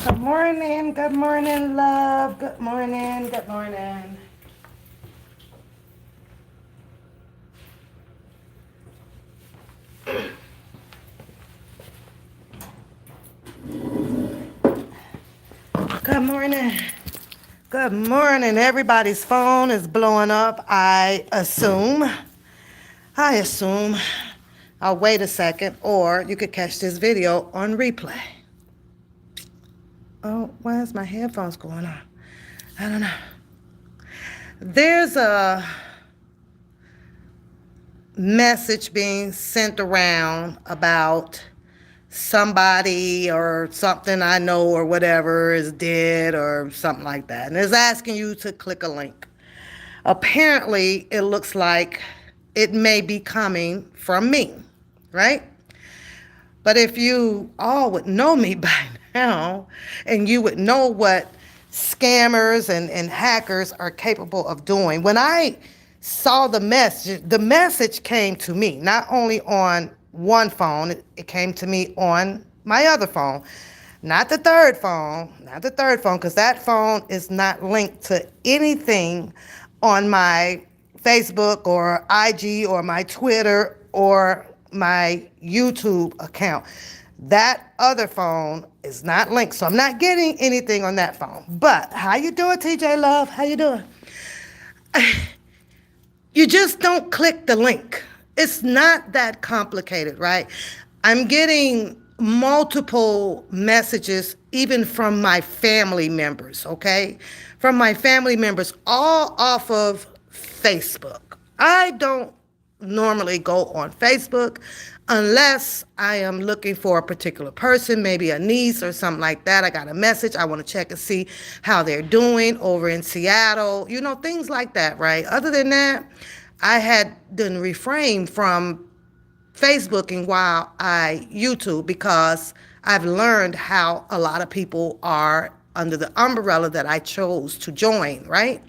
Good morning, love. Good morning, good morning. Good morning. Good morning. Everybody's phone is blowing up, I assume. I assume. I'll wait a second, or you could catch this video on replay. Oh, why is my headphones going on? I don't know. There's a message being sent around about somebody or something I know or whatever is dead or something like that. And it's asking you to click a link. Apparently, it looks like it may be coming from me, right? But if you all would know me by now, and you would know what scammers and hackers are capable of doing, when I saw the message came to me, not only on one phone, it came to me on my other phone. Not the third phone, because that phone is not linked to anything on my Facebook or IG or my Twitter or my YouTube account. That other phone is not linked, so I'm not getting anything on that phone. But how you doing, TJ Love? How you doing? You just don't click the link. It's not that complicated, right? I'm getting multiple messages, even from my family members, okay? From my family members, all off of Facebook. I don't normally go on Facebook unless I am looking for a particular person, maybe a niece or something like that. I got a message. I want to check and see how they're doing over in Seattle, things like that, right? Other than that, I had done refrain from Facebooking while I YouTube, because I've learned how a lot of people are under the umbrella that I chose to join, right?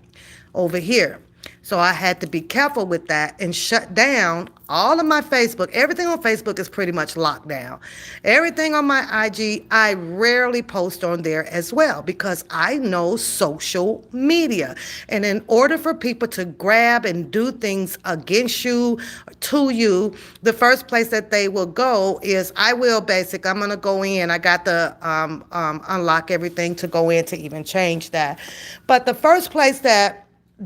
Over here. So I had to be careful with that and shut down all of my Facebook. Everything on Facebook is pretty much locked down. Everything on my IG, I rarely post on there as well, because I know social media. And in order for people to grab and do things against you, to you, the first place that they will go is I'm going to go in. I got to unlock everything to go in to even change that. But the first place that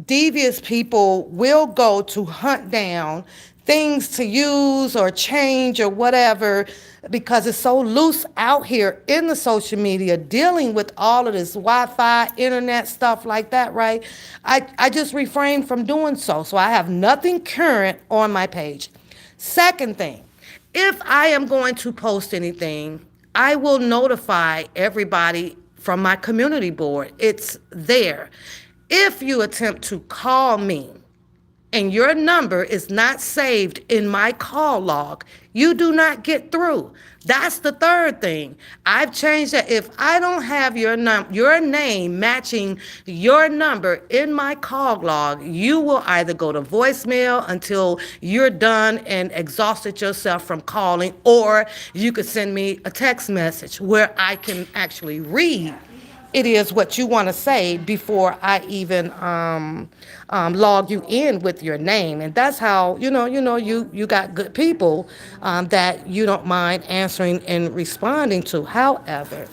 devious people will go to hunt down things to use or change or whatever, because it's so loose out here in the social media dealing with all of this Wi-Fi, internet stuff like that, right? I just refrain from doing so. So I have nothing current on my page. Second thing, if I am going to post anything, I will notify everybody from my community board. It's there. If you attempt to call me and your number is not saved in my call log, you do not get through. That's the third thing. I've changed that. If I don't have your name matching your number in my call log, you will either go to voicemail until you're done and exhausted yourself from calling, or you could send me a text message where I can actually read it is what you want to say before I even log you in with your name. And that's how you got good people that you don't mind answering and responding to. However,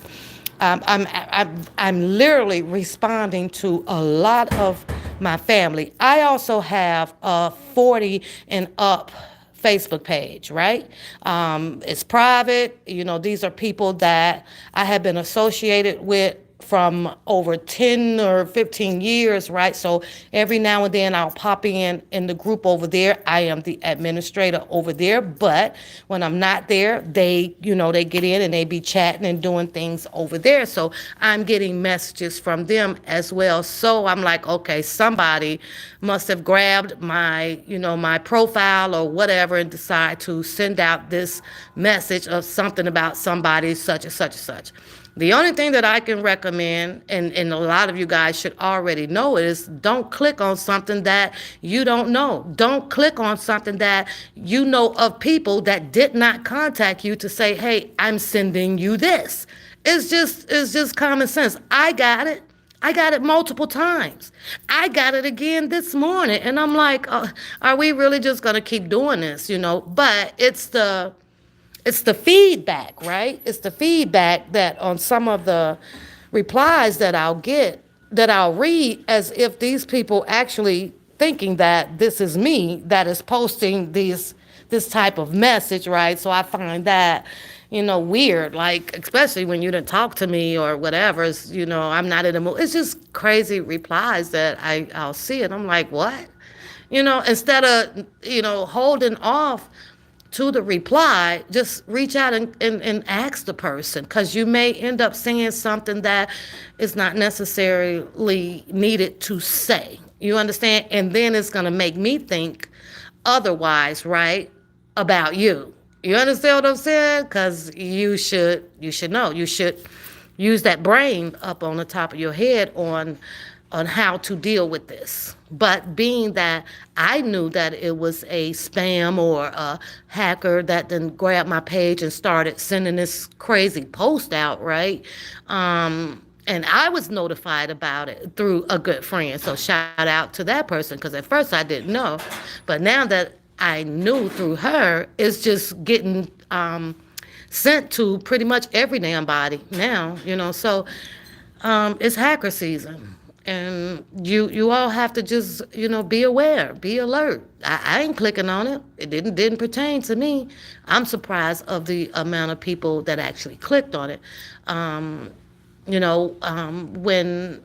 I'm literally responding to a lot of my family. I also have a 40 and up Facebook page, right? It's private. These are people that I have been associated with from over 10 or 15 years, right? So every now and then I'll pop in the group over there. I am the administrator over there, but when I'm not there, they get in and they be chatting and doing things over there. So I'm getting messages from them as well. So I'm like, okay, somebody must have grabbed my, my profile or whatever and decide to send out this message of something about somebody such and such and such. The only thing that I can recommend, and a lot of you guys should already know, is don't click on something that you don't know. Don't click on something that you know of people that did not contact you to say, hey, I'm sending you this. It's just common sense. I got it. I got it multiple times. I got it again this morning, and I'm like, are we really just gonna keep doing this? But it's the feedback, right? It's the feedback that on some of the replies that I'll get, that I'll read, as if these people actually thinking that this is me that is posting this type of message, right? So I find that, weird, like, especially when you didn't talk to me or whatever. I'm not in the mood. It's just crazy replies that I'll see, and I'm like, what? Instead of, holding off to the reply, just reach out and ask the person, because you may end up saying something that is not necessarily needed to say. You understand? And then it's going to make me think otherwise, right, about you. You understand what I'm saying? Because you should know. You should use that brain up on the top of your head on how to deal with this. But being that I knew that it was a spam or a hacker that then grabbed my page and started sending this crazy post out, right? And I was notified about it through a good friend. So shout out to that person, because at first I didn't know. But now that I knew through her, it's just getting sent to pretty much every damn body now, So it's hacker season. And you all have to just, be aware, be alert. I ain't clicking on it. It didn't pertain to me. I'm surprised of the amount of people that actually clicked on it. When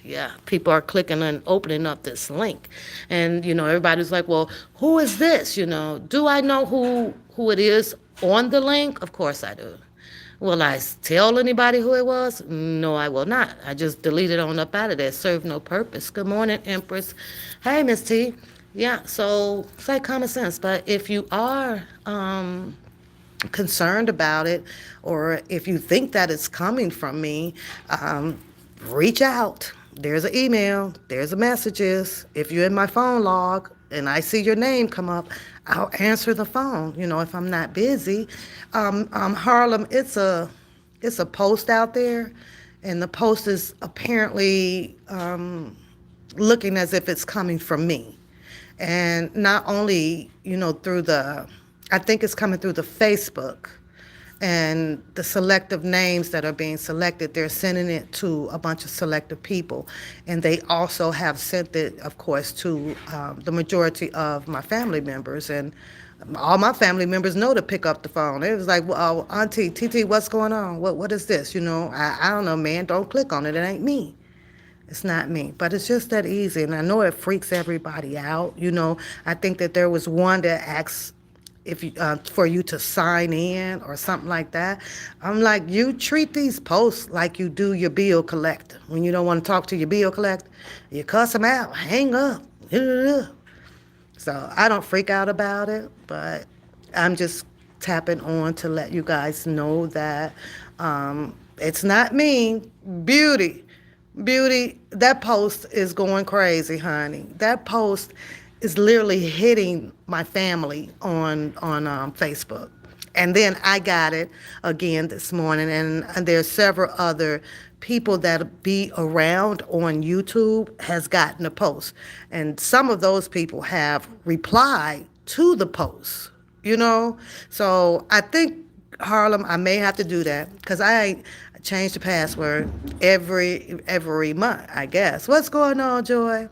yeah, people are clicking and opening up this link, and everybody's like, well, who is this? Do I know who it is on the link? Of course I do. Will I tell anybody who it was? No, I will not. I just deleted on up out of there. Served no purpose. Good morning, Empress. Hey, Miss T. Yeah, so it's like common sense. But if you are concerned about it, or if you think that it's coming from me, reach out. There's an email. There's a messages. If you're in my phone log and I see your name come up, I'll answer the phone, if I'm not busy. Harlem, it's a post out there, and the post is apparently looking as if it's coming from me. And not only, I think it's coming through the Facebook, and the selective names that are being selected, they're sending it to a bunch of selective people. And they also have sent it, of course, to the majority of my family members. And all my family members know to pick up the phone. It was like, well, Auntie, TT, what's going on? What is this? I don't know, man. Don't click on it. It ain't me. It's not me. But it's just that easy. And I know it freaks everybody out. I think that there was one that asked if you, for you to sign in or something like that. I'm like, you treat these posts like you do your bill collector. When you don't want to talk to your bill collector, you cuss them out, hang up. So I don't freak out about it, but I'm just tapping on to let you guys know that it's not me. Beauty, that post is going crazy, honey. That post is literally hitting my family on Facebook. And then I got it again this morning, and there's several other people that be around on YouTube has gotten a post. And some of those people have replied to the post, So I think, Harlem, I may have to do that, because I change the password every month, I guess. What's going on, Joy?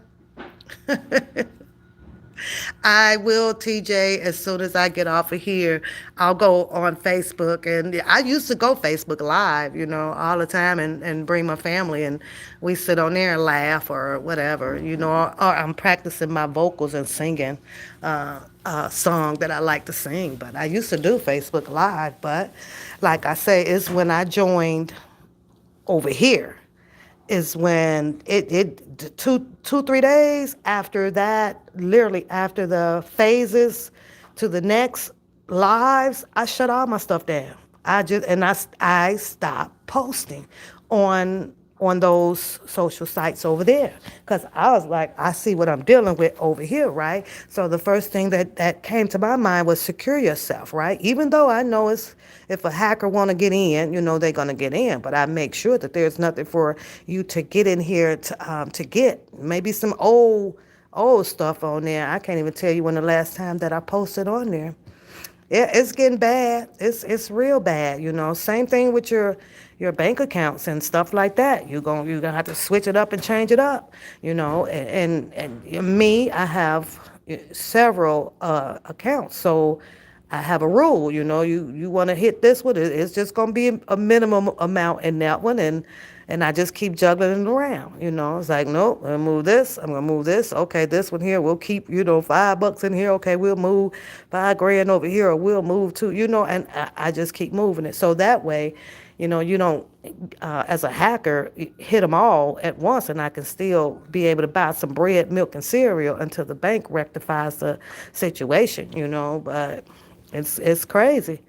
I will, TJ, as soon as I get off of here, I'll go on Facebook. And I used to go Facebook Live, all the time, and bring my family, and we sit on there and laugh or whatever, or I'm practicing my vocals and singing a song that I like to sing. But I used to do Facebook Live. But like I say, it's when I joined over here is when it 3 days after that, literally after the phases to the next lives, I shut all my stuff down. I stopped posting on on those social sites over there, because I was like, I see what I'm dealing with over here, right? So the first thing that came to my mind was secure yourself, right? Even though I know it's, if a hacker want to get in, they're going to get in, but I make sure that there's nothing for you to get in here to get. Maybe some old stuff on there. I can't even tell you when the last time that I posted on there. Yeah, it's getting bad. It's real bad. Same thing with your bank accounts and stuff like that. You're gonna have to switch it up and change it up. And me, I have several accounts, so I have a rule. You want to hit this one, it's just gonna be a minimum amount in that one, and I just keep juggling it around. It's like, nope, I'm gonna move this. I'm gonna move this. Okay, this one here, we'll keep, $5 in here. Okay, we'll move 5 grand over here, or we'll move two, and I just keep moving it. So that way, you don't, as a hacker, hit them all at once, and I can still be able to buy some bread, milk, and cereal until the bank rectifies the situation, but it's crazy.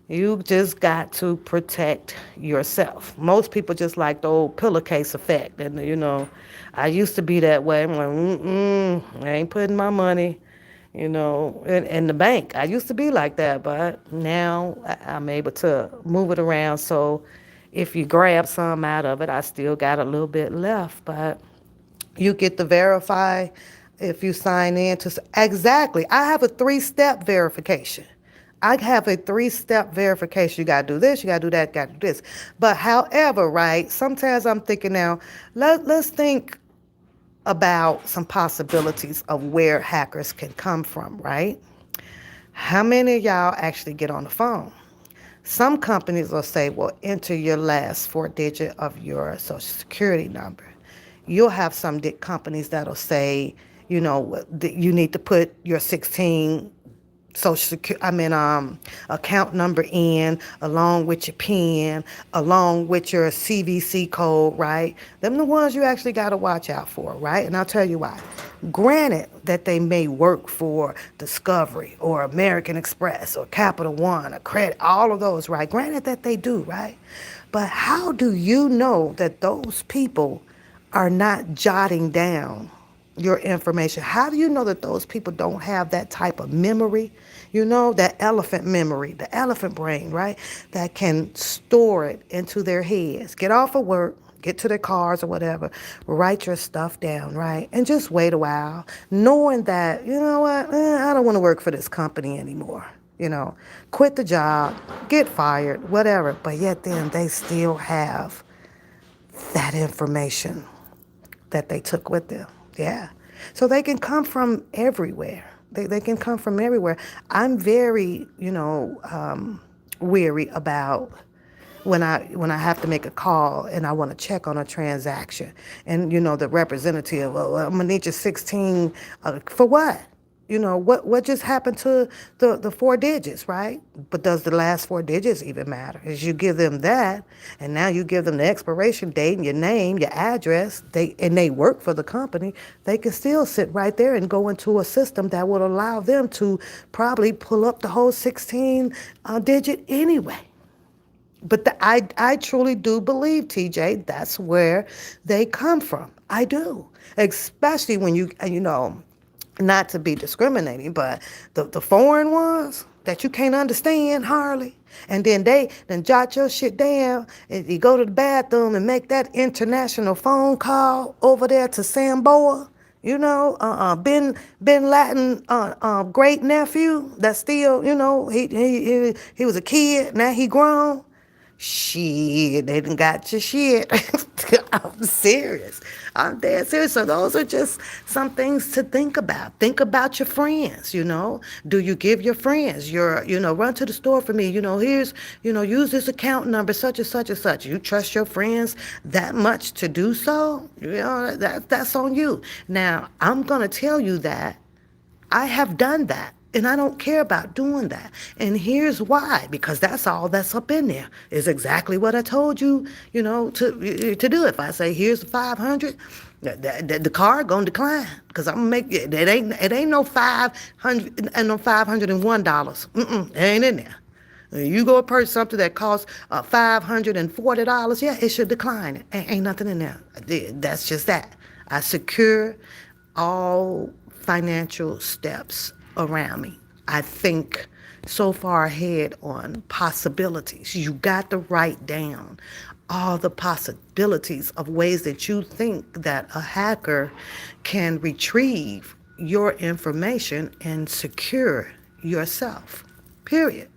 You just got to protect yourself. Most people just like the old pillowcase effect. And, I used to be that way. I'm like, I ain't putting my money, in the bank. I used to be like that, but now I'm able to move it around. So if you grab some out of it, I still got a little bit left. But you get to verify if you sign in to, exactly. I have a 3-step verification. I have a 3-step verification. You got to do this, you got to do that, got to do this. But however, right, sometimes I'm thinking now, let's think about some possibilities of where hackers can come from, right? How many of y'all actually get on the phone? Some companies will say, well, enter your last 4 digit of your social security number. You'll have some companies that'll say, you need to put your 16 account number in, along with your PIN, along with your CVC code, right? Them the ones you actually got to watch out for, right? And I'll tell you why. Granted that they may work for Discovery or American Express or Capital One or Credit, all of those, right? Granted that they do, right? But how do you know that those people are not jotting down your information? How do you know that those people don't have that type of memory? That elephant memory, the elephant brain, right? That can store it into their heads. Get off of work, get to their cars or whatever, write your stuff down, right? And just wait a while, knowing that, I don't want to work for this company anymore. Quit the job, get fired, whatever. But yet then they still have that information that they took with them. Yeah. So they can come from everywhere. They can come from everywhere. I'm very, weary about when I have to make a call and I want to check on a transaction. And, the representative, well, I'm going to need your 16, for what? What just happened to the 4 digits, right? But does the last 4 digits even matter? Is you give them that, and now you give them the expiration date and your name, your address, they work for the company, they can still sit right there and go into a system that would allow them to probably pull up the whole 16 digit anyway. But I truly do believe, TJ, that's where they come from. I do. Especially when not to be discriminating, but the foreign ones that you can't understand hardly, and then they then jot your shit down, and you go to the bathroom and make that international phone call over there to Samboa, Ben Laden, great nephew that still, he was a kid, now he grown. Shit, they done got your shit. I'm serious. I'm dead serious. So those are just some things to think about. Think about your friends, Do you give your friends run to the store for me, here's, use this account number, such and such and such. You trust your friends that much to do so? That's on you. Now, I'm going to tell you that I have done that. And I don't care about doing that. And here's why. Because that's all that's up in there. Is exactly what I told you, to do. If I say, here's the 500, the card gonna decline. Because I'm gonna make it ain't no 500 and no $501. It ain't in there. You go purchase something that costs $540, yeah, it should decline. Ain't nothing in there. That's just that. I secure all financial steps around me. I think so far ahead on possibilities. You got to write down all the possibilities of ways that you think that a hacker can retrieve your information and secure yourself. Period.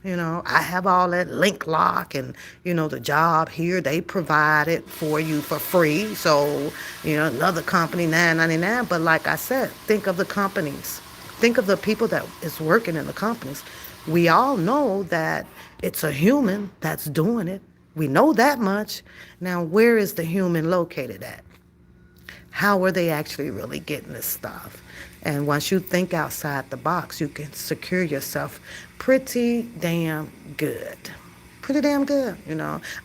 I have all that link lock and, the job here, they provide it for you for free. So, another company, $9.99. But like I said, think of the companies. Think of the people that is working in the companies. We all know that it's a human that's doing it. We know that much. Now, where is the human located at? How are they actually really getting this stuff? And once you think outside the box, you can secure yourself pretty damn good. Pretty damn good.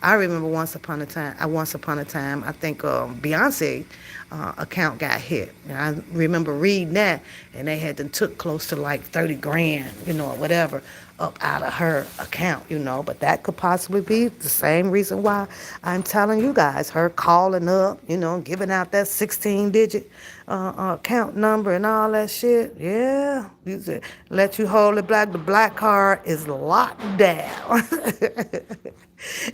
I remember once upon a time, I think Beyonce account got hit. And I remember reading that, and they had to took close to like 30 grand, or whatever, up out of her account. But that could possibly be the same reason why I'm telling you guys, her calling up, giving out that 16-digit account number and all that shit. Yeah, let you hold it black. The black card is locked down.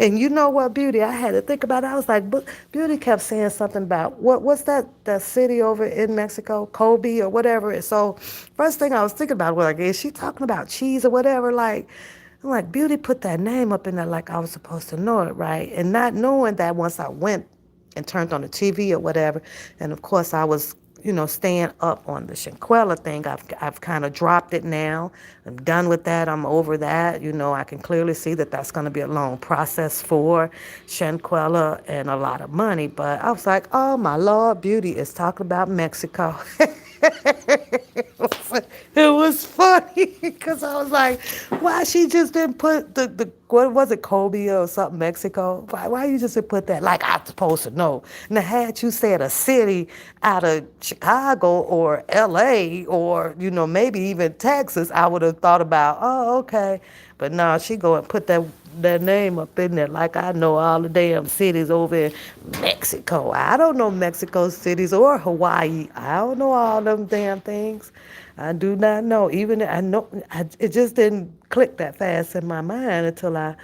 And you know what, Beauty? I had to think about it. I was like, Beauty kept saying something about what's that city over in Mexico, Kobe or whatever. And so first thing I was thinking about was like, is she talking about cheese or whatever? Like, I'm like, Beauty put that name up in there like I was supposed to know it, right? And not knowing that once I went and turned on the TV or whatever, and of course I was staying up on the Shanquella thing. I've kind of dropped it now. I'm done with that. I'm over that. I can clearly see that that's going to be a long process for Shanquella and a lot of money. But I was like, oh my Lord, Beauty is talking about Mexico. It was funny because I was like, why she just didn't put the what was it, Kobe or something, Mexico? Why you just didn't put that like I'm supposed to know? Now, had you said a city out of Chicago or LA or, maybe even Texas, I would have thought about, oh, okay. But no, she go and put that name up in there like I know all the damn cities over in Mexico. I don't know Mexico cities or Hawaii. I don't know all them damn things. I do not know. Even I know it just didn't click that fast in my mind until I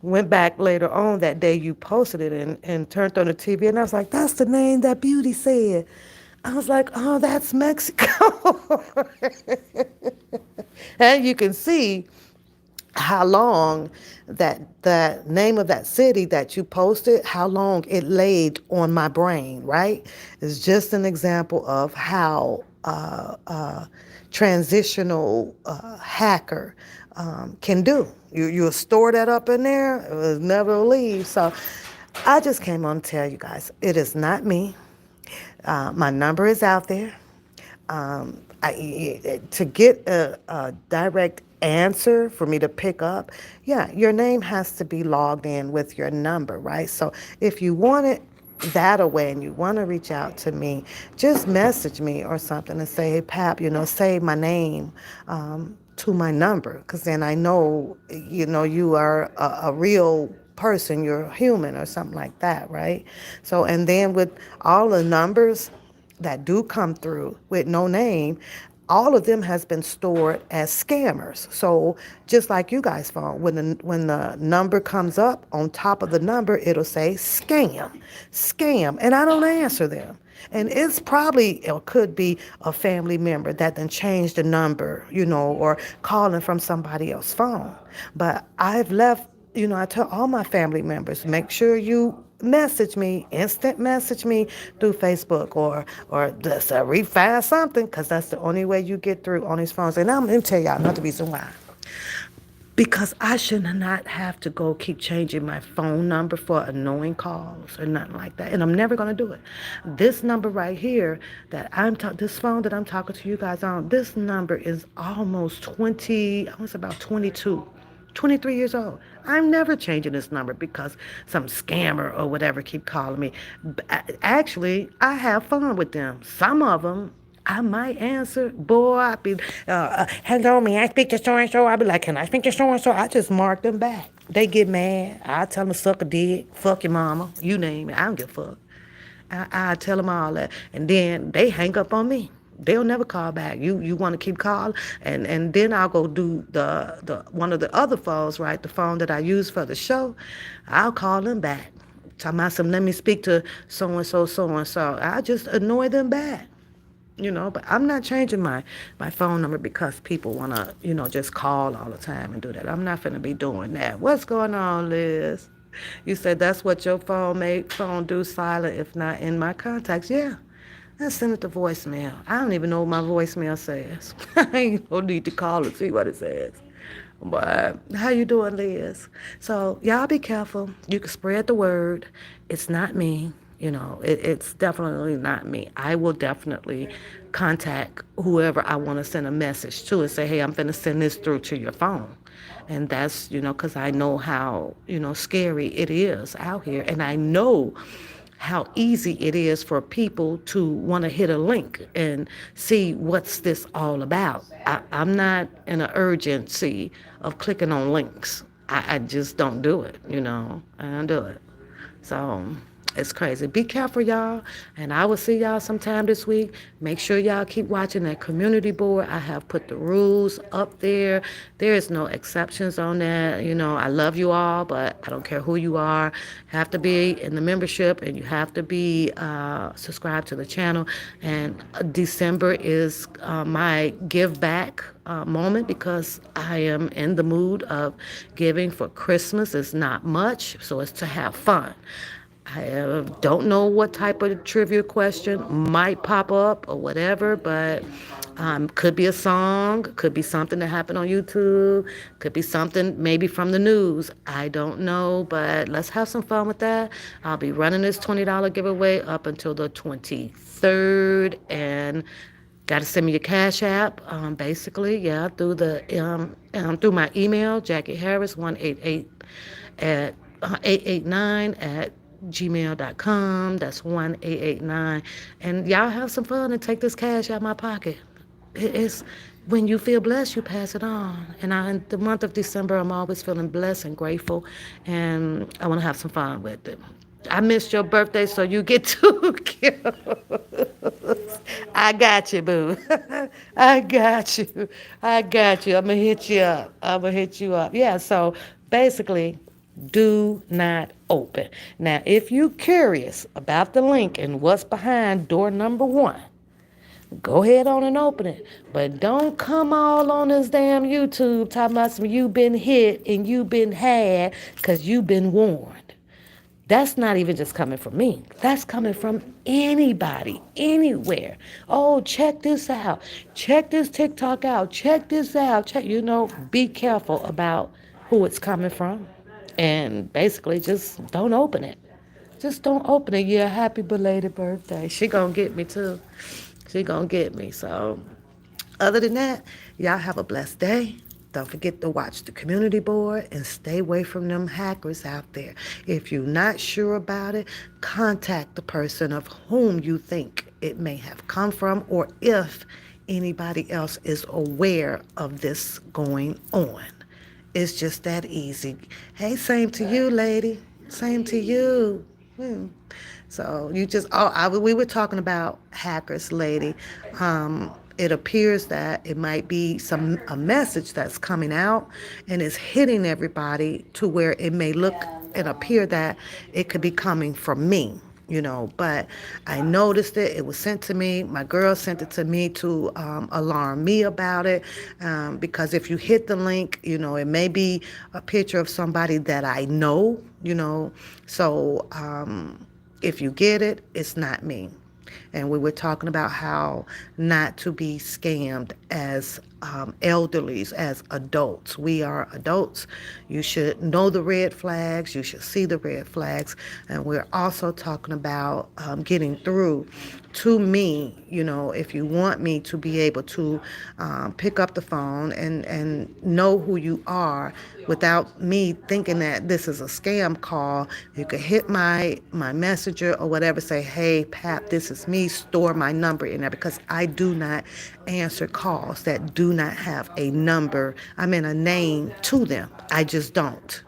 went back later on that day you posted it and turned on the TV, and I was like, that's the name that Beauty said. I was like, oh, that's Mexico. And you can see how long that name of that city that you posted, how long it laid on my brain, right? It's just an example of how transitional hacker can do. You'll store that up in there, it will never leave. So I just came on to tell you guys, it is not me. My number is out there. To get a direct answer for me to pick up, yeah, your name has to be logged in with your number, right? So if you want it that away and you want to reach out to me, just message me or something and say, hey, Pap, save my name to my number, because then I know, you are a real person, you're human or something like that, right? So, and then with all the numbers that do come through with no name, all of them has been stored as scammers. So just like you guys' phone, when the number comes up on top of the number, it'll say scam, and I don't answer them. And it's probably, or could be, a family member that then changed the number, or calling from somebody else's phone. But I've left, I tell all my family members, make sure you instant message me through Facebook or just refile something, because that's the only way you get through on these phones. And I'm going to tell y'all another reason why. Because I should not have to go keep changing my phone number for annoying calls or nothing like that. And I'm never going to do it. This number right here this phone that I'm talking to you guys on, this number is almost 20, I was about 22. 23 years old. I'm never changing this number because some scammer or whatever keep calling me. Actually, I have fun with them. Some of them I might answer. Boy, I be, hello, may I speak to so and so? I be like, can I speak to so and so? I just mark them back. They get mad. I tell them suck a dick, fuck your mama, you name it. I don't give a fuck. I tell them all that, and then they hang up on me. They'll never call back. You want to keep calling, and then I'll go do the one of the other phones, right? The phone that I use for the show. I'll call them back. Talking about some, let me speak to so and so, so and so. I just annoy them back. But I'm not changing my phone number because people want to, just call all the time and do that. I'm not going to be doing that. What's going on, Liz? You said that's what your phone do, silent if not in my contacts. Yeah. Let's send it to voicemail. I don't even know what my voicemail says. I ain't no need to call and see what it says. But how you doing, Liz? So y'all be careful. You can spread the word. It's not me. It's definitely not me. I will definitely contact whoever I want to send a message to and say, hey, I'm going to send this through to your phone. And that's, because I know how, scary it is out here. And I know how easy it is for people to want to hit a link and see what's this all about. I'm not in an urgency of clicking on links. I just don't do it, I don't do it. So it's crazy. Be careful, y'all. And I will see y'all sometime this week. Make sure y'all keep watching that community board. I have put the rules up there. There is no exceptions on that. I love you all, but I don't care who you are. You have to be in the membership and you have to be subscribed to the channel. And December is my give back moment because I am in the mood of giving for Christmas. It's not much, so it's to have fun. I don't know what type of trivia question might pop up or whatever, but could be a song, could be something that happened on YouTube, could be something maybe from the news. I don't know, but let's have some fun with that. I'll be running this $20 giveaway up until the 23rd, and got to send me your Cash App, basically, yeah, through my email, Jackie Harris 188 at 889 at gmail.com. That's 1889. And y'all have some fun and take this cash out of my pocket. It's when you feel blessed, you pass it on. And in the month of December, I'm always feeling blessed and grateful, and I want to have some fun with it. I missed your birthday, so you get two gifts. I got you, boo. I got you. I got you. I'm going to hit you up. I'm going to hit you up. Yeah, so basically, do not open. Now, if you're curious about the link and what's behind door number 1, go ahead on and open it. But don't come all on this damn YouTube talking about some you been hit and you been had because you been warned. That's not even just coming from me. That's coming from anybody, anywhere. Oh, check this out. Check this TikTok out. Check this out. Be careful about who it's coming from. And basically just don't open it. Just don't open it. Yeah, happy belated birthday. She gonna get me too. She gonna get me. So other than that, y'all have a blessed day. Don't forget to watch the community board and stay away from them hackers out there. If you're not sure about it, contact the person of whom you think it may have come from, or if anybody else is aware of this going on. It's just that easy. Hey, same to you, lady. Same to you. So we were talking about hackers, lady. It appears that it might be a message that's coming out and is hitting everybody to where it may look and appear that it could be coming from me. But I noticed it. It was sent to me. My girl sent it to me to alarm me about it, because if you hit the link, it may be a picture of somebody that I know, so if you get it, it's not me. And we were talking about how not to be scammed as elderlies, as adults. We are adults. You should know the red flags. You should see the red flags. And we're also talking about getting through to me, if you want me to be able to pick up the phone and know who you are without me thinking that this is a scam call. You could hit my messenger or whatever, say, hey, Pap, this is me. please store my number in there because I do not answer calls that do not have a number, I mean a name to them. I just don't.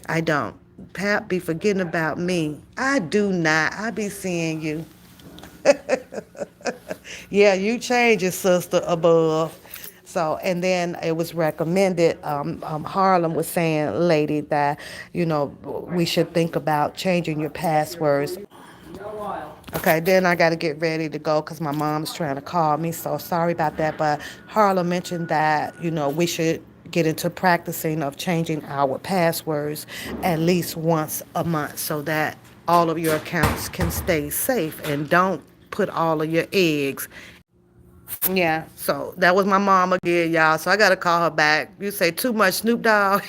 I don't. Pat be forgetting about me. I do not. I be seeing you. Yeah, you change it, sister, above. So, and then it was recommended, Harlem was saying, lady, that, we should think about changing your passwords. Okay, then I got to get ready to go because my mom's trying to call me. So sorry about that. But Harlem mentioned that, we should get into practicing of changing our passwords at least once a month so that all of your accounts can stay safe and don't put all of your eggs. Yeah, so that was my mom again, y'all. So I gotta call her back. You say too much Snoop Dogg,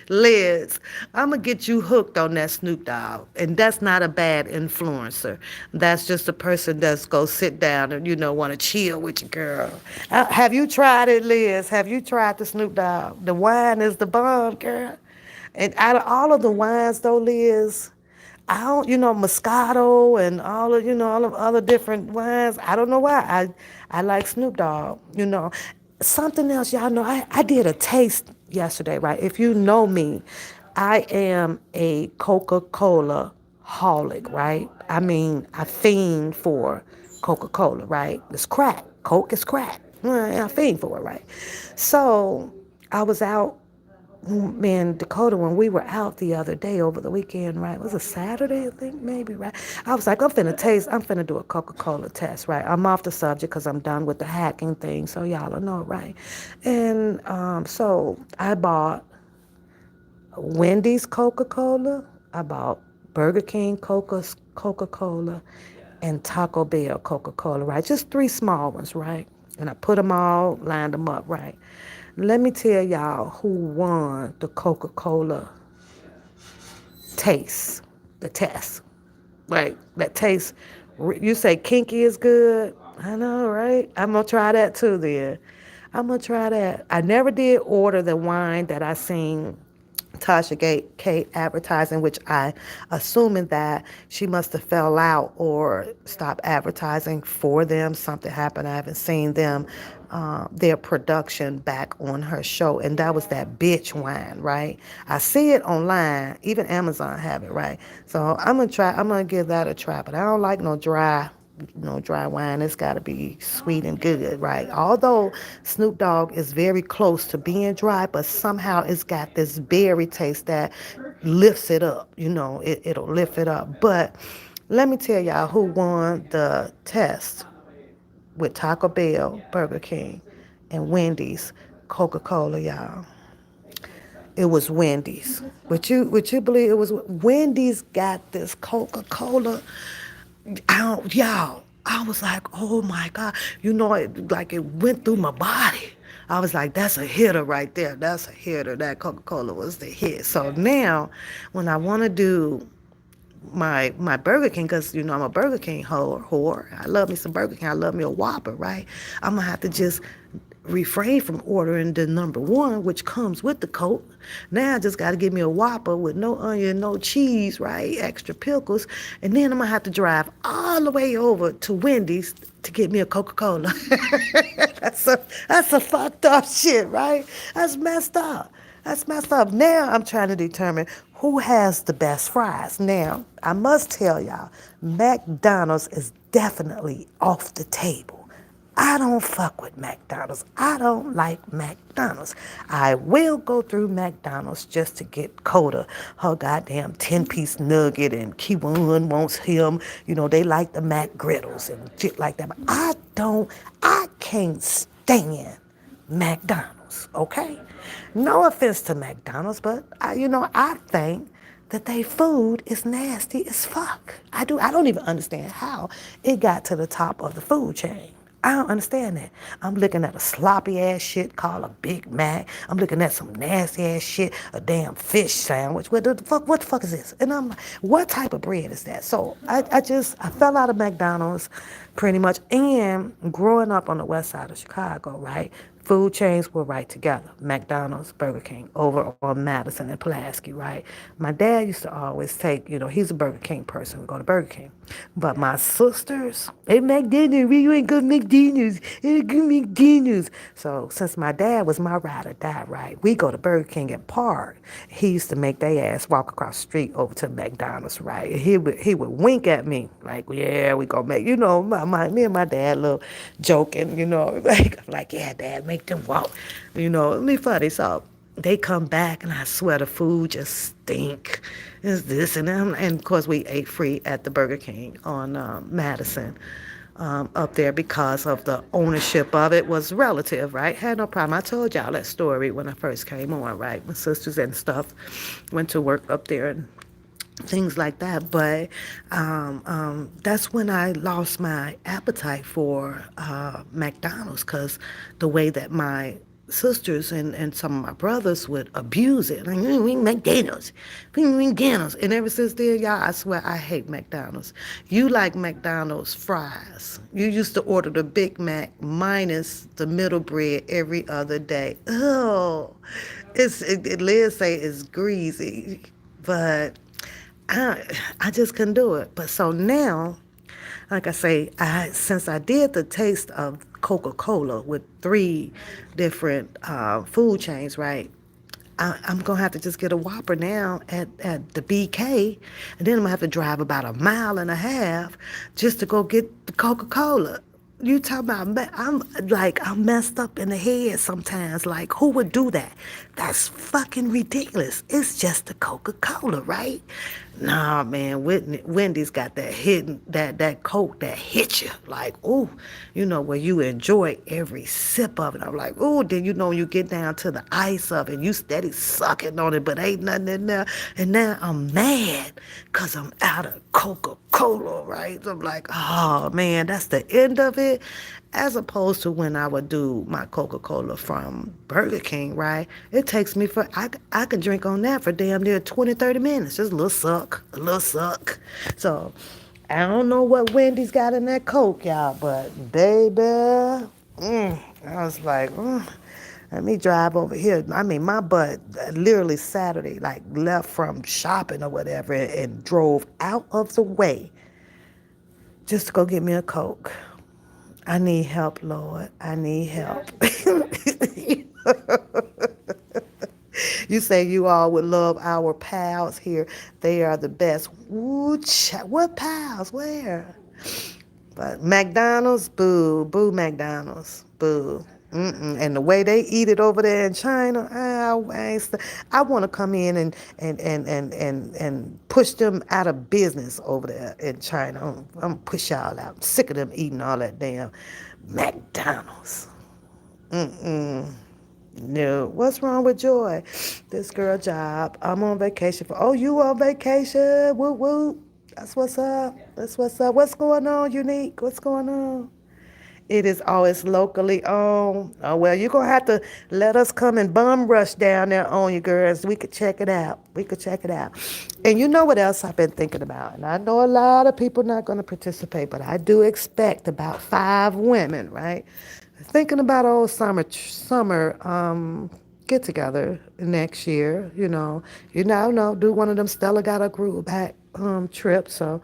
Liz. I'm gonna get you hooked on that Snoop Dogg, and that's not a bad influencer. That's just a person that's go sit down and want to chill with your girl. Have you tried it, Liz? Have you tried the Snoop Dogg? The wine is the bomb, girl. And out of all of the wines, though, Liz. I don't, Moscato and all of other different wines. I don't know why. I like Snoop Dogg, Something else, y'all know, I did a taste yesterday, right? If you know me, I am a Coca-Cola holic, right? I mean, I fiend for Coca-Cola, right? It's crack. Coke is crack. I fiend for it, right? So I was out, me and Dakota, when we were out the other day over the weekend, right? It was a Saturday, I think, maybe, right? I was like, I'm finna do a Coca-Cola test, right? I'm off the subject because I'm done with the hacking thing, so y'all will know, right? And so I bought Wendy's Coca-Cola, I bought Burger King Coca-Cola, and Taco Bell Coca-Cola, right? Just 3 small ones, right? And I put them all, lined them up, right? Let me tell y'all who won the Coca-Cola the test. Right? That taste, you say kinky is good? I know, right? I'm going to try that too then. I'm going to try that. I never did order the wine that I seen Tasha K advertising, which I assuming that she must have fell out or stopped advertising for them. Something happened. I haven't seen them, their production back on her show. And that was that bitch wine, right? I see it online. Even Amazon have it, right? So I'm going to give that a try. But I don't like no dry wine. It's got to be sweet and good, right? Although Snoop Dogg is very close to being dry, but somehow it's got this berry taste that lifts it up. It'll lift it up. But let me tell y'all who won the test with Taco Bell, Burger King, and Wendy's Coca-Cola, y'all. It was Wendy's. Would you believe it was Wendy's got this Coca-Cola? Y'all, I was like, oh my God. It went through my body. I was like, that's a hitter right there. That's a hitter. That Coca-Cola was the hit. So now, when I want to do my Burger King, because I'm a Burger King whore. I love me some Burger King. I love me a Whopper, right? I'm gonna have to just refrain from ordering the number 1, which comes with the Coke. Now I just got to give me a Whopper with no onion, no cheese, right? Extra pickles. And then I'm going to have to drive all the way over to Wendy's to get me a Coca-Cola. That's a fucked up shit, right? That's messed up. That's messed up. Now I'm trying to determine who has the best fries. Now, I must tell y'all, McDonald's is definitely off the table. I don't fuck with McDonald's. I don't like McDonald's. I will go through McDonald's just to get Coda her goddamn 10-piece nugget, and Keywan wants him. They like the Mac Griddles and shit like that. But I can't stand McDonald's, okay? No offense to McDonald's, but I think that they food is nasty as fuck. I don't even understand how it got to the top of the food chain. I don't understand that. I'm looking at a sloppy ass shit called a Big Mac. I'm looking at some nasty ass shit, a damn fish sandwich. What the fuck is this? And I'm like, what type of bread is that? So I fell out of McDonald's pretty much. And growing up on the west side of Chicago, right? Food chains were right together. McDonald's, Burger King, over on Madison and Pulaski, right? My dad used to always take, he's a Burger King person. We go to Burger King. But my sisters, hey, McDonald's, we ain't go to McDonald's. Hey, go McDonald's. So since my dad was my ride or die, right, we go to Burger King and park. He used to make their ass walk across the street over to McDonald's, right? And he would wink at me like, yeah, we gonna make, me and my dad little joking, like, yeah, dad, make them walk, it'd be funny. So they come back, and I swear the food just stink. It's this and that. And of course, we ate free at the Burger King on Madison. Up there because of the ownership of it was relative, right? Had no problem. I told y'all that story when I first came on, right? My sisters and stuff went to work up there and things like that. But that's when I lost my appetite for McDonald's, because the way that my sisters and some of my brothers would abuse it. Like, we McDonald's. We McDonald's. And ever since then, y'all, I swear I hate McDonald's. You like McDonald's fries. You used to order the Big Mac minus the middle bread every other day. Oh, Liz say it's greasy. But I just couldn't do it. But so now, like I say, since I did the taste of Coca-Cola with 3 different food chains, right? I'm gonna have to just get a Whopper now at the BK, and then I'm gonna have to drive about a mile and a half just to go get the Coca-Cola. You talking about, I'm messed up in the head sometimes. Like, who would do that? That's fucking ridiculous. It's just the Coca-Cola, right? Nah, man, Wendy's got that hidden, that Coke that hits you. Like, ooh, where you enjoy every sip of it. I'm like, ooh, then you get down to the ice of it. You steady sucking on it, but ain't nothing in there. And now I'm mad because I'm out of Coca-Cola, right? So I'm like, oh, man, that's the end of it. As opposed to when I would do my Coca-Cola from Burger King, right? It takes me I can drink on that for damn near 20, 30 minutes. Just a little suck, a little suck. So I don't know what Wendy's got in that Coke, y'all, but baby, I was like, let me drive over here. I mean, my butt literally Saturday, like, left from shopping or whatever and drove out of the way just to go get me a Coke. I need help, Lord. I need help. You say you all would love our pals here. They are the best. Ooh, what pals? Where? But McDonald's, boo. Boo McDonald's. Boo. And the way they eat it over there in China, I want to come in and push them out of business over there in China. I'm gonna push y'all out. I'm sick of them eating all that damn McDonald's. No, what's wrong with Joy? This girl job. I'm on vacation oh, you on vacation? Woo woo. That's what's up. That's what's up. What's going on, Unique? What's going on? It is always locally owned. Oh, well, you're going to have to let us come and bum rush down there on you, girls. We could check it out. We could check it out. And you know what else I've been thinking about? And I know a lot of people not going to participate, but I do expect about 5 women, right? Thinking about old summer get together next year, do one of them Stella got a groove back trips. So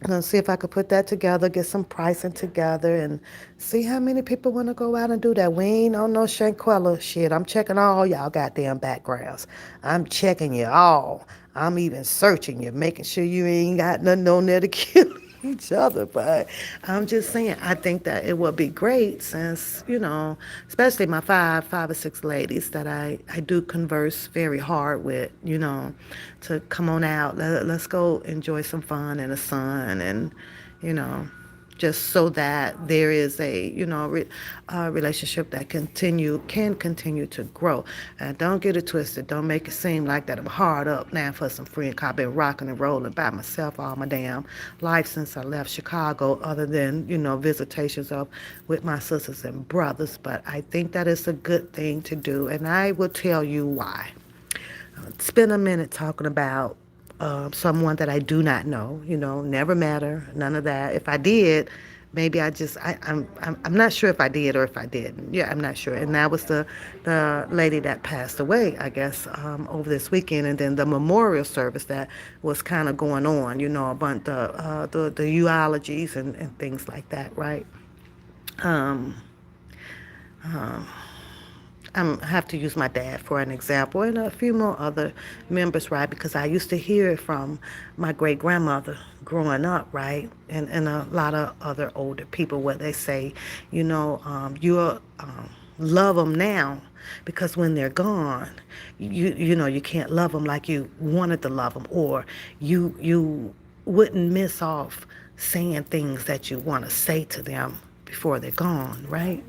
and see if I could put that together, get some pricing together, and see how many people want to go out and do that. We ain't on no Shanquella shit. I'm checking all y'all goddamn backgrounds. I'm checking you all. I'm even searching you, making sure you ain't got nothing on there to kill each other. But I'm just saying, I think that it would be great since, especially my five or six ladies that I do converse very hard with, to come on out. Let's go enjoy some fun in the sun and, just so that there is a relationship that can continue to grow. And don't get it twisted. Don't make it seem like that I'm hard up now for some friend. I've been rocking and rolling by myself all my damn life since I left Chicago, other than visitations with my sisters and brothers. But I think that is a good thing to do, and I will tell you why. Spend a minute talking about someone that I do not know, never met her, none of that. If I did, Maybe I'm not sure if I did or if I didn't. Yeah, I'm not sure. And that was the lady that passed away, I guess, over this weekend, and then the memorial service that was kind of going on. About the eulogies and things like that, right? Um, I have to use my dad for an example, and a few more other members, right? Because I used to hear it from my great grandmother growing up, right? And a lot of other older people where they say, you'll love them now because when they're gone, you can't love them like you wanted to love them, or you wouldn't miss off saying things that you want to say to them before they're gone, right?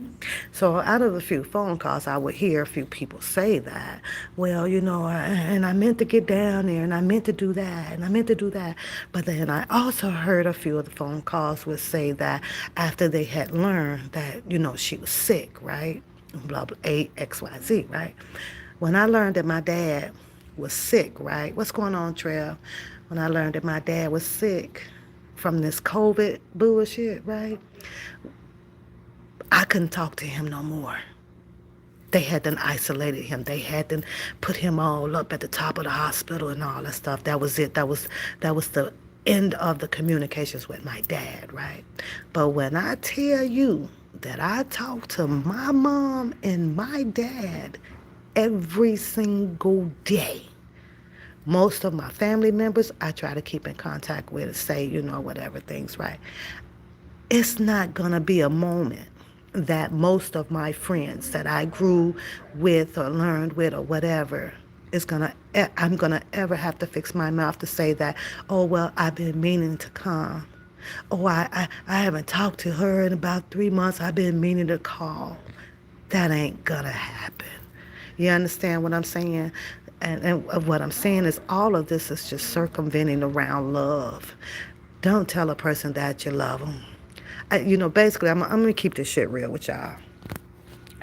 So out of a few phone calls, I would hear a few people say that, well, and I meant to get down there, and I meant to do that, and I meant to do that. But then I also heard a few of the phone calls would say that after they had learned that, she was sick, right? Blah, blah, A, X, Y, Z, right? When I learned that my dad was sick, right? What's going on, Trev? When I learned that my dad was sick from this COVID bullshit, right? I couldn't talk to him no more. They had done isolated him. They had done put him all up at the top of the hospital and all that stuff. That was it. That was the end of the communications with my dad, right? But when I tell you that I talk to my mom and my dad every single day, most of my family members I try to keep in contact with and say, whatever things, right? It's not going to be a moment that most of my friends that I grew with or learned with or whatever I'm going to ever have to fix my mouth to say that, oh, well, I've been meaning to come. Oh, I haven't talked to her in about 3 months. I've been meaning to call. That ain't going to happen. You understand what I'm saying? And what I'm saying is all of this is just circumventing around love. Don't tell a person that you love them. Basically, I'm going to keep this shit real with y'all.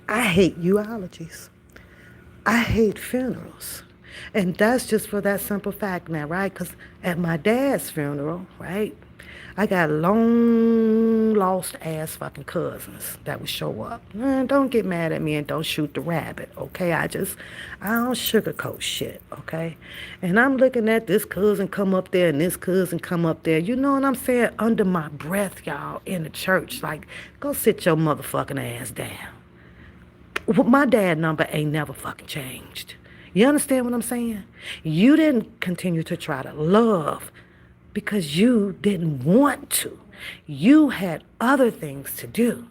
I hate eulogies. I hate funerals. And that's just for that simple fact now, right? Because at my dad's funeral, right, I got long lost ass fucking cousins that would show up. Don't get mad at me and don't shoot the rabbit, okay? I don't sugarcoat shit, okay? And I'm looking at this cousin come up there and this cousin come up there. You know what I'm saying? Under my breath, y'all, in the church. Like, go sit your motherfucking ass down. My dad number ain't never fucking changed. You understand what I'm saying? You didn't continue to try to love because you didn't want to. You had other things to do.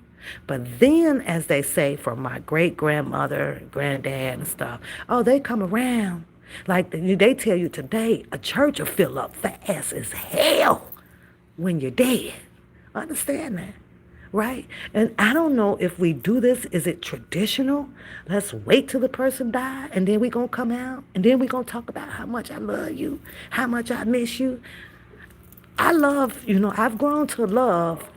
But then, as they say from my great-grandmother, granddad and stuff, oh, they come around. Like they tell you today, a church will fill up fast as hell when you're dead. Understand that? Right? And I don't know if we do this. Is it traditional? Let's wait till the person die, and then we're going to come out, and then we're going to talk about how much I love you, how much I miss you. I love, I've grown to love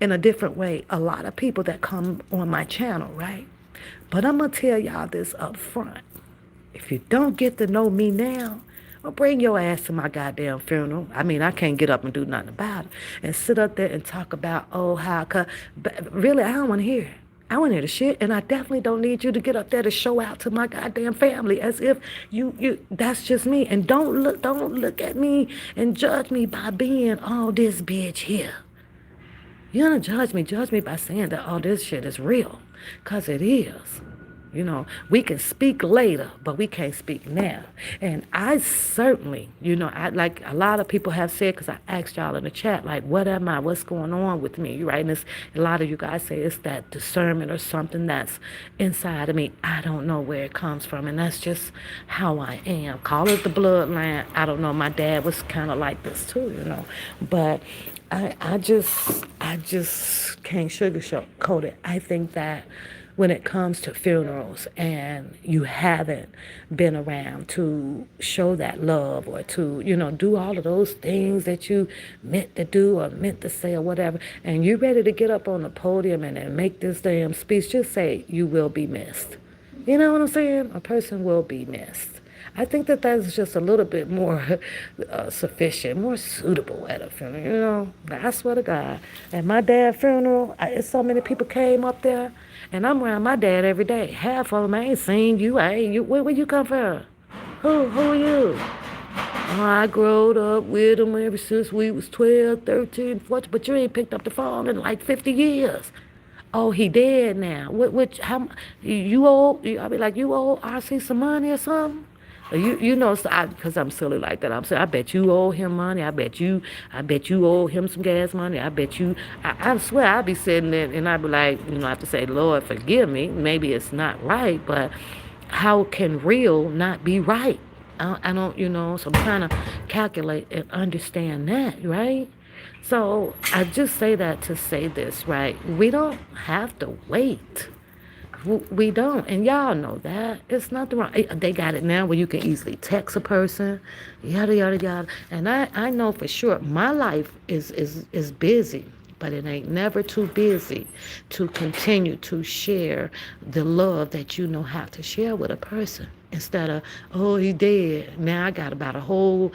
in a different way a lot of people that come on my channel, right? But I'm going to tell y'all this up front. If you don't get to know me now, well, bring your ass to my goddamn funeral. I mean, I can't get up and do nothing about it. And sit up there and talk about, oh, how, but really, I don't want to hear it. I want to hear the shit, and I definitely don't need you to get up there to show out to my goddamn family as if that's just me. And don't look at me and judge me by being all this bitch here. You're gonna judge me by saying that all this shit is real, cause it is. We can speak later, but we can't speak now. And I certainly, I like a lot of people have said, because I asked y'all in the chat, like, what am I? What's going on with me? Right? And a lot of you guys say it's that discernment or something that's inside of me. I don't know where it comes from. And that's just how I am. Call it the bloodline. I don't know. My dad was kind of like this too, But I just can't sugarcoat it. I think that when it comes to funerals and you haven't been around to show that love or to, do all of those things that you meant to do or meant to say or whatever, and you're ready to get up on the podium and then make this damn speech, just say you will be missed. You know what I'm saying? A person will be missed. I think that that's just a little bit more sufficient, more suitable at a funeral. You know, I swear to God, at my dad's funeral, so many people came up there, and I'm around my dad every day. Half of them I ain't seen you. I ain't you. Where you come from? Who are you? Oh, I growed up with him ever since we was 12, 13, 14, but you ain't picked up the phone in like 50 years. Oh, he dead now. Which, how, you owe, I be like, you owe RC some money or something? Or you know, because I'm silly like that. I'm saying, I bet you owe him money. I bet you owe him some gas money. I swear I be sitting there and I be like, I have to say, Lord, forgive me. Maybe it's not right, but how can real not be right? I don't, so I'm trying to calculate and understand that, right? So I just say that to say this, right? We don't have to wait. We don't, and y'all know that. It's nothing wrong. They got it now where you can easily text a person, yada yada yada. And I know for sure my life is busy, but it ain't never too busy to continue to share the love that you know how to share with a person. Instead of, oh, he dead. Now I got about a whole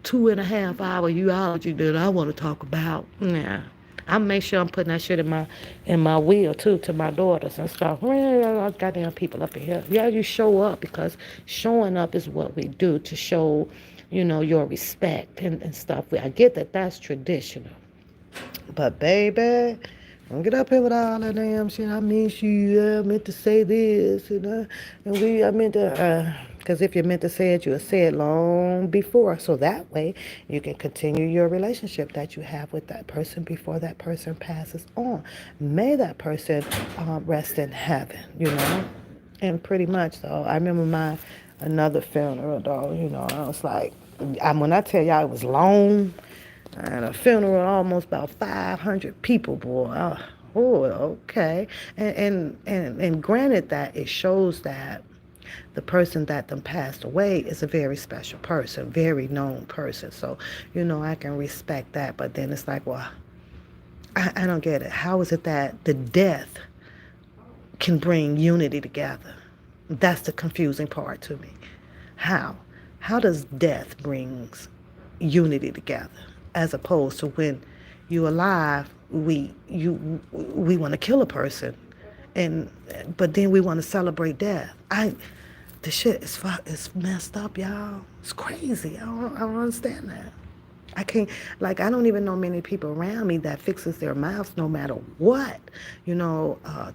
2.5 hour eulogy that I want to talk about. Yeah. I make sure I'm putting that shit in my will too to my daughters and stuff. Goddamn people up in here. Yeah, you show up because showing up is what we do to show, your respect and stuff. I get that that's traditional. But baby, don't get up here with all that damn shit. I miss you. I meant to say this, I meant to. Because if you meant to say it, you would say it long before. So that way, you can continue your relationship that you have with that person before that person passes on. May that person rest in heaven. And pretty much, though, I remember my another funeral, though. I was like, when I tell y'all it was long, and a funeral almost about 500 people, boy. Oh, okay. And granted that it shows that the person that them passed away is a very special person, very known person. So, I can respect that. But then it's like, well, I don't get it. How is it that the death can bring unity together? That's the confusing part to me. How? How does death brings unity together, as opposed to when you're alive, we want to kill a person, and but then we want to celebrate death. The shit is it's messed up, y'all. It's crazy. I don't understand that. I can't, like, I don't even know many people around me that fixes their mouths no matter what,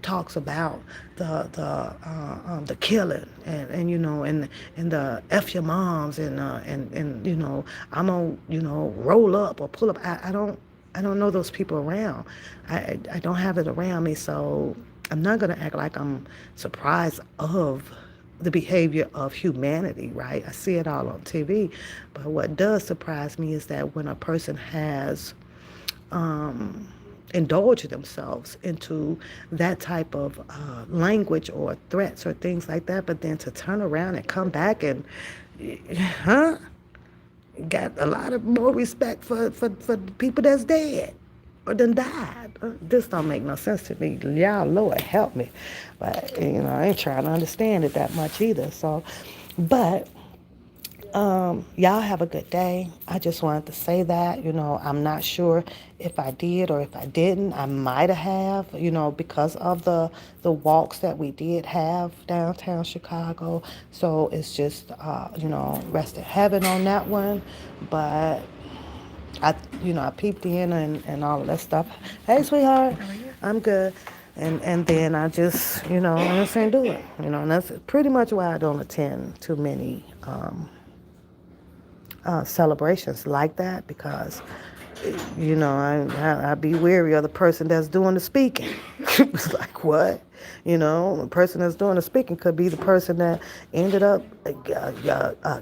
talks about the killing and the F your moms and I'm gonna, roll up or pull up. I don't know those people around. I don't have it around me, so I'm not gonna act like I'm surprised of the behavior of humanity, right? I see it all on TV. But what does surprise me is that when a person has indulged themselves into that type of language or threats or things like that, but then to turn around and come back and, huh? Got a lot of more respect for people that's dead or done died. This don't make no sense to me. Y'all, Lord, help me. But, I ain't trying to understand it that much either. So, but y'all have a good day. I just wanted to say that, I'm not sure if I did or if I didn't. I might have, because of the walks that we did have downtown Chicago. So it's just, rest in heaven on that one. But I, I peeped in and all of that stuff. Hey, sweetheart, I'm good. And then I just, I just ain't do it. And that's pretty much why I don't attend too many celebrations like that, because I be weary of the person that's doing the speaking. It's like, what? The person that's doing the speaking could be the person that ended up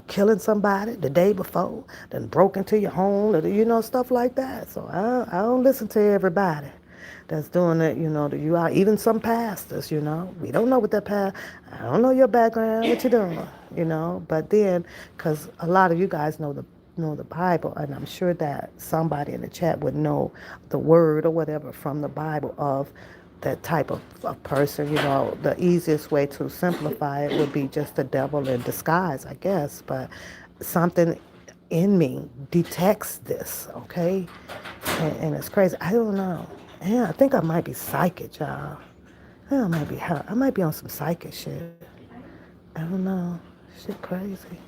killing somebody the day before, then broke into your home, stuff like that. So I don't listen to everybody that's doing it, you are even some pastors, we don't know what that past, I don't know your background, what you're doing, but then, because a lot of you guys know the Bible, and I'm sure that somebody in the chat would know the word or whatever from the Bible of that type of person. The easiest way to simplify it would be just the devil in disguise, I guess. But something in me detects this, okay? And it's crazy. I don't know. Yeah, I think I might be psychic, y'all. I might be on some psychic shit. I don't know. Shit crazy.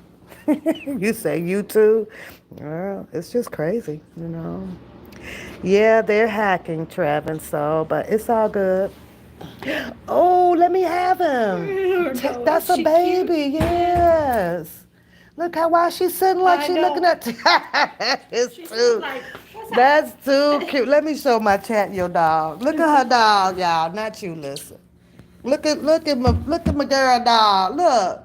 You say you too? Girl, it's just crazy. Yeah, they're hacking, Trevin, so, but it's all good. Oh, let me have him. That's a baby, yes. Look how why she's sitting like she looking at. It's too. That's too cute. Let me show my chat your dog. Look at her dog, y'all. Not you, listen. Look at my girl dog. Look.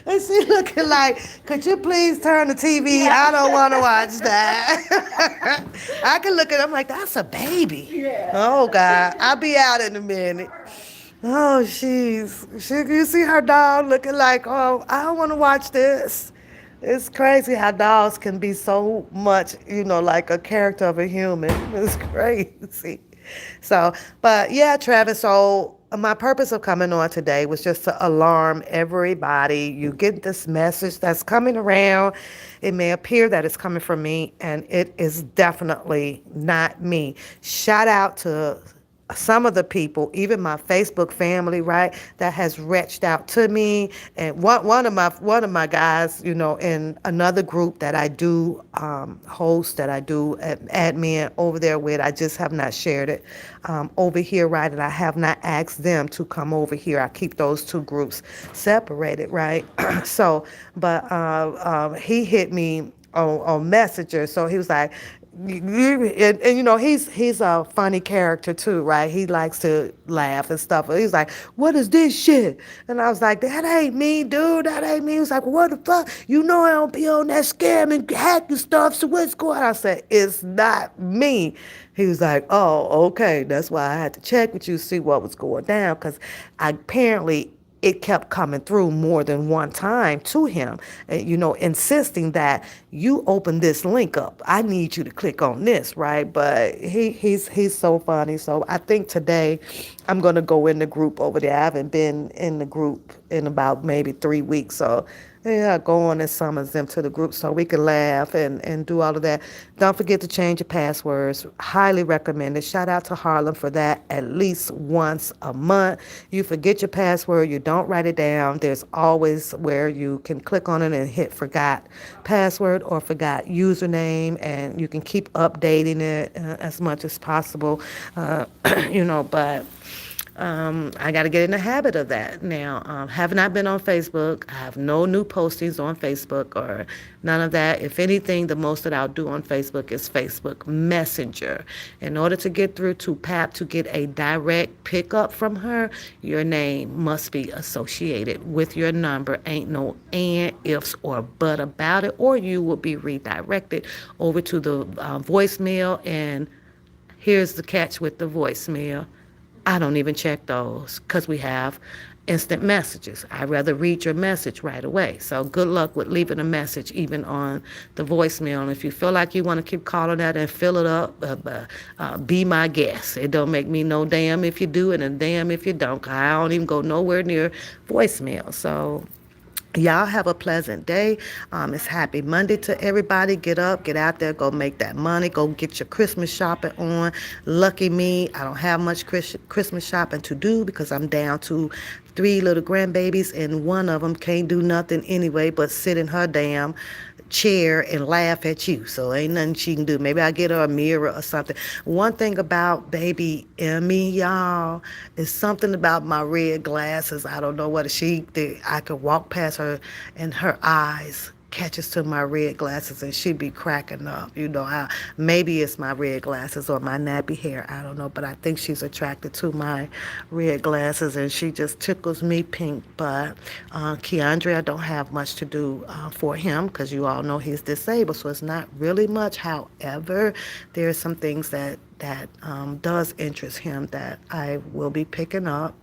And she looking like, could you please turn the TV? I don't want to watch that. I can look at him like, that's a baby. Oh, God. I'll be out in a minute. Oh, you see her dog looking like, oh, I don't want to watch this. It's crazy how dogs can be so much, like a character of a human. It's crazy. So, but yeah, Travis, so my purpose of coming on today was just to alarm everybody. You get this message that's coming around. It may appear that it's coming from me, and it is definitely not me. Shout out to some of the people, even my Facebook family, right, that has reached out to me, and one of my guys, in another group that I do host, that I do admin over there with. I just have not shared it over here, right, and I have not asked them to come over here. I keep those two groups separated, right. So, but he hit me on Messenger, so he was like, and he's a funny character too, right? He likes to laugh and stuff. He's like, "What is this shit?" And I was like, "That ain't me, dude. That ain't me." He was like, "What the fuck? I don't be on that scam and hacking stuff. So what's going on?" I said, "It's not me." He was like, "Oh, okay. That's why I had to check with you, see what was going down, because apparently." It kept coming through more than one time to him, insisting that you open this link up. I need you to click on this, right? But he's so funny. So I think today I'm gonna go in the group over there. I haven't been in the group in about maybe 3 weeks, so yeah, go on and summons them to the group so we can laugh and do all of that. Don't forget to change your passwords. Highly recommended. Shout out to Harlem for that at least once a month. You forget your password, you don't write it down. There's always where you can click on it and hit forgot password or forgot username, and you can keep updating it as much as possible. But I got to get in the habit of that now. Have not been on Facebook. I have no new postings on Facebook or none of that. If anything, the most that I'll do on Facebook is Facebook Messenger. In order to get through to PAP to get a direct pickup from her, your name must be associated with your number. Ain't no and, ifs, or but about it, or you will be redirected over to the voicemail. And here's the catch with the voicemail. I don't even check those because we have instant messages. I'd rather read your message right away. So good luck with leaving a message even on the voicemail. And if you feel like you want to keep calling that and fill it up, be my guest. It don't make me no damn if you do it and damn if you don't. 'Cause I don't even go nowhere near voicemail. So y'all have a pleasant day. It's happy Monday to everybody. Get up, get out there, go make that money. Go get your Christmas shopping on. Lucky me, I don't have much Christmas shopping to do because I'm down to 3 little grandbabies, and one of them can't do nothing anyway but sit in her damn chair and laugh at you. So ain't nothing she can do. Maybe I'll get her a mirror or something. One thing about baby Emmy, y'all, is something about my red glasses. I don't know what I could walk past her and her eyes catches to my red glasses and she'd be cracking up. Maybe it's my red glasses or my nappy hair. I don't know, but I think she's attracted to my red glasses and she just tickles me pink. But Keandre, I don't have much to do for him because you all know he's disabled, so it's not really much. However, there are some things that that does interest him that I will be picking up.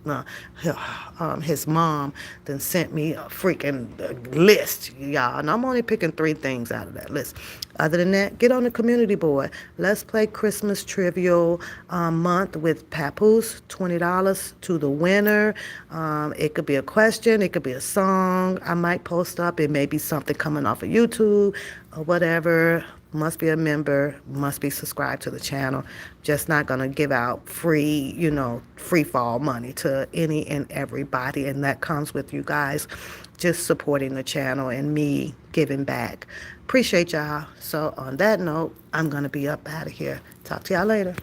His mom then sent me a freaking list, y'all, and I'm only picking 3 things out of that list. Other than that, get on the community board. Let's play Christmas Trivial month with Papoose, $20 to the winner. It could be a question, it could be a song I might post up. It may be something coming off of YouTube or whatever. Must be a member, must be subscribed to the channel. Just not gonna give out free, free fall money to any and everybody. And that comes with you guys just supporting the channel and me giving back. Appreciate y'all. So on that note, I'm gonna be up out of here. Talk to y'all later.